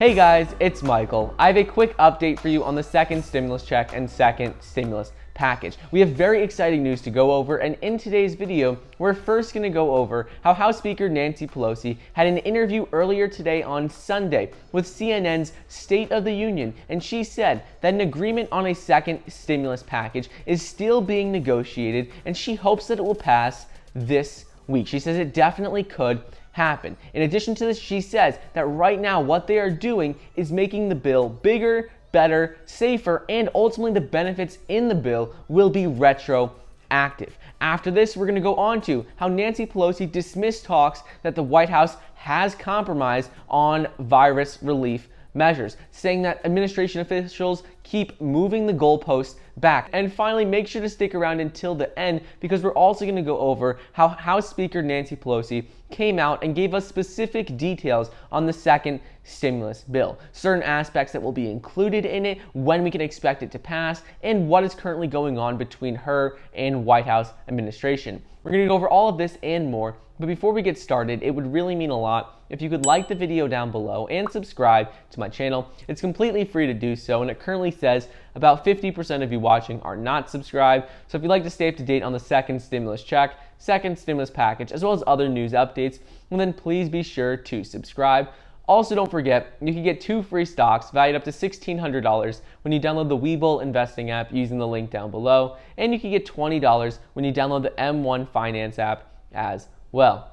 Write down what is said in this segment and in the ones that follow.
Hey guys, it's Michael. I have a quick update for you on the second stimulus check and second stimulus package. We have very exciting news to go over, and in today's video, we're first going to go over how House Speaker Nancy Pelosi had an interview earlier today on Sunday with CNN's State of the Union, and she said that an agreement on a second stimulus package is still being negotiated, and she hopes that it will pass this week. She says it definitely could happen. In addition to this, she says that right now what they are doing is making the bill bigger, better, safer, and ultimately the benefits in the bill will be retroactive. After this, we're going to go on to how Nancy Pelosi dismissed talks that the White House has compromised on virus relief measures, saying that administration officials keep moving the goalposts back. And finally, make sure to stick around until the end, because we're also going to go over how House Speaker Nancy Pelosi came out and gave us specific details on the second stimulus bill, certain aspects that will be included in it, when we can expect it to pass, and what is currently going on between her and White House administration. We're going to go over all of this and more, but before we get started, it would really mean a lot if you could like the video down below and subscribe to my channel. It's completely free to do so, and it currently says about 50% of you watching are not subscribed. So if you'd like to stay up to date on the second stimulus check, second stimulus package, as well as other news updates, well then please be sure to subscribe. Also, don't forget, you can get 2 free stocks valued up to $1,600 when you download the Webull investing app using the link down below, and you can get $20 when you download the M1 Finance app as well.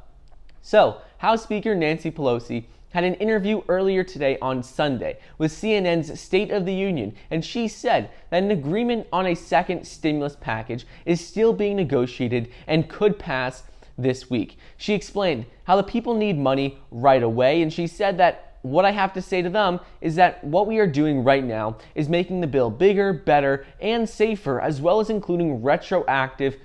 So, House Speaker Nancy Pelosi had an interview earlier today on Sunday with CNN's State of the Union, and she said that an agreement on a second stimulus package is still being negotiated and could pass this week. She explained how the people need money right away, and she said that what I have to say to them is that what we are doing right now is making the bill bigger, better, and safer, as well as including retroactive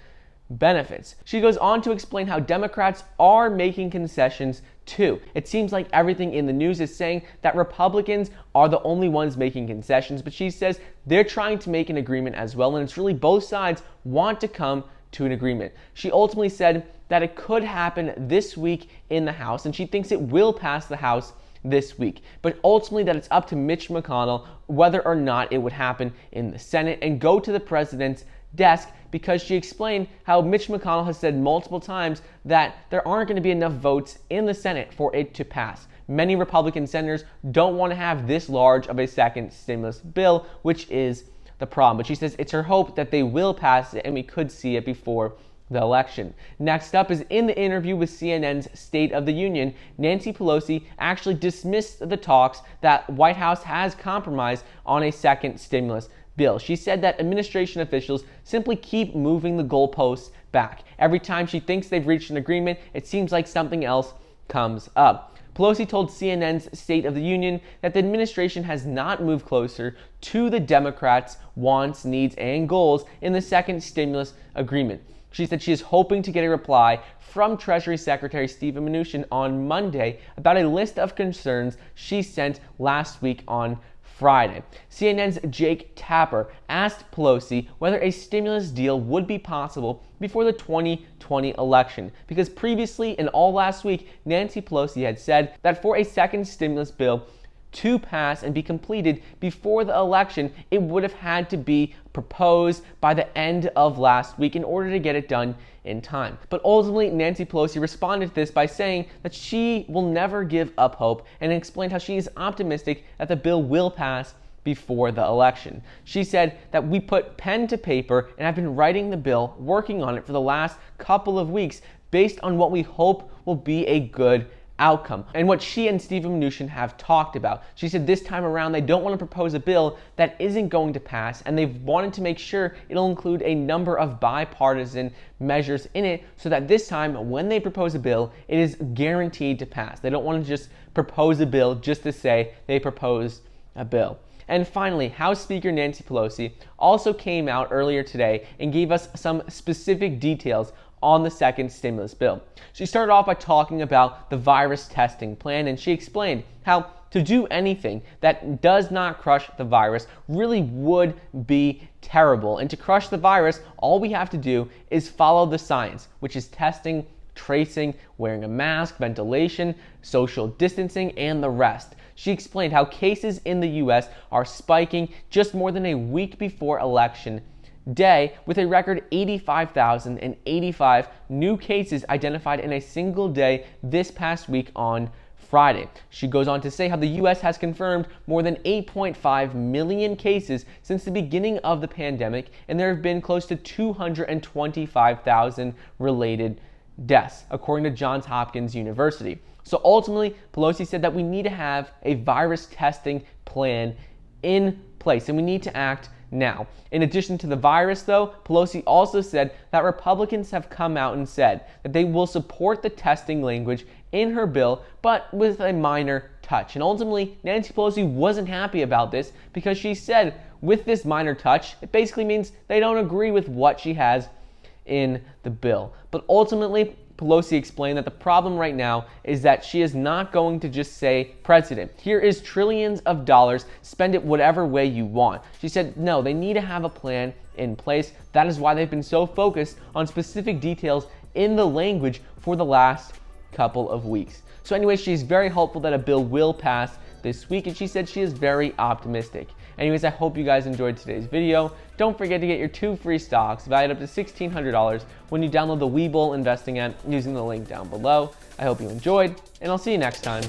benefits. She goes on to explain how Democrats are making concessions too. It seems like everything in the news is saying that Republicans are the only ones making concessions, but she says they're trying to make an agreement as well, and it's really both sides want to come to an agreement. She ultimately said that it could happen this week in the House, and she thinks it will pass the House this week, but ultimately that it's up to Mitch McConnell whether or not it would happen in the Senate and go to the president's desk, because she explained how Mitch McConnell has said multiple times that there aren't going to be enough votes in the Senate for it to pass. Many Republican senators don't want to have this large of a second stimulus bill, which is the problem. But she says it's her hope that they will pass it and we could see it before the election. Next up is in the interview with CNN's State of the Union, Nancy Pelosi actually dismissed the talks that White House has compromised on a second stimulus bill. She said that administration officials simply keep moving the goalposts back. Every time she thinks they've reached an agreement, it seems like something else comes up. Pelosi told CNN's State of the Union that the administration has not moved closer to the Democrats' wants, needs, and goals in the second stimulus agreement. She said she is hoping to get a reply from Treasury Secretary Steven Mnuchin on Monday about a list of concerns she sent last week on Friday. CNN's Jake Tapper asked Pelosi whether a stimulus deal would be possible before the 2020 election, because previously and all last week, Nancy Pelosi had said that for a second stimulus bill to pass and be completed before the election, it would have had to be proposed by the end of last week in order to get it done in time. But ultimately, Nancy Pelosi responded to this by saying that she will never give up hope and explained how she is optimistic that the bill will pass before the election. She said that we put pen to paper and have been writing the bill, working on it for the last couple of weeks based on what we hope will be a good outcome and what she and Steven Mnuchin have talked about. She said this time around they don't want to propose a bill that isn't going to pass, and they've wanted to make sure it'll include a number of bipartisan measures in it so that this time when they propose a bill, it is guaranteed to pass. They don't want to just propose a bill just to say they proposed a bill. And finally, House Speaker Nancy Pelosi also came out earlier today and gave us some specific details on the second stimulus bill. She started off by talking about the virus testing plan, and she explained how to do anything that does not crush the virus really would be terrible. And to crush the virus, all we have to do is follow the science, which is testing, tracing, wearing a mask, ventilation, social distancing, and the rest. She explained how cases in the US are spiking just more than a week before election day, with a record 85,085 new cases identified in a single day this past week on Friday. She goes on to say how the U.S. has confirmed more than 8.5 million cases since the beginning of the pandemic, and there have been close to 225,000 related deaths, according to Johns Hopkins University. So ultimately, Pelosi said that we need to have a virus testing plan in place, and we need to act now. In addition to the virus, though, Pelosi also said that Republicans have come out and said that they will support the testing language in her bill, but with a minor touch. And ultimately, Nancy Pelosi wasn't happy about this because she said with this minor touch, it basically means they don't agree with what she has in the bill. But ultimately, Pelosi explained that the problem right now is that she is not going to just say, "President, here is trillions of dollars, spend it whatever way you want." She said, no, they need to have a plan in place. That is why they've been so focused on specific details in the language for the last couple of weeks. So anyway, she's very hopeful that a bill will pass this week, and she said she is very optimistic. Anyways, I hope you guys enjoyed today's video. Don't forget to get your 2 free stocks valued up to $1,600 when you download the Webull investing app using the link down below. I hope you enjoyed, and I'll see you next time.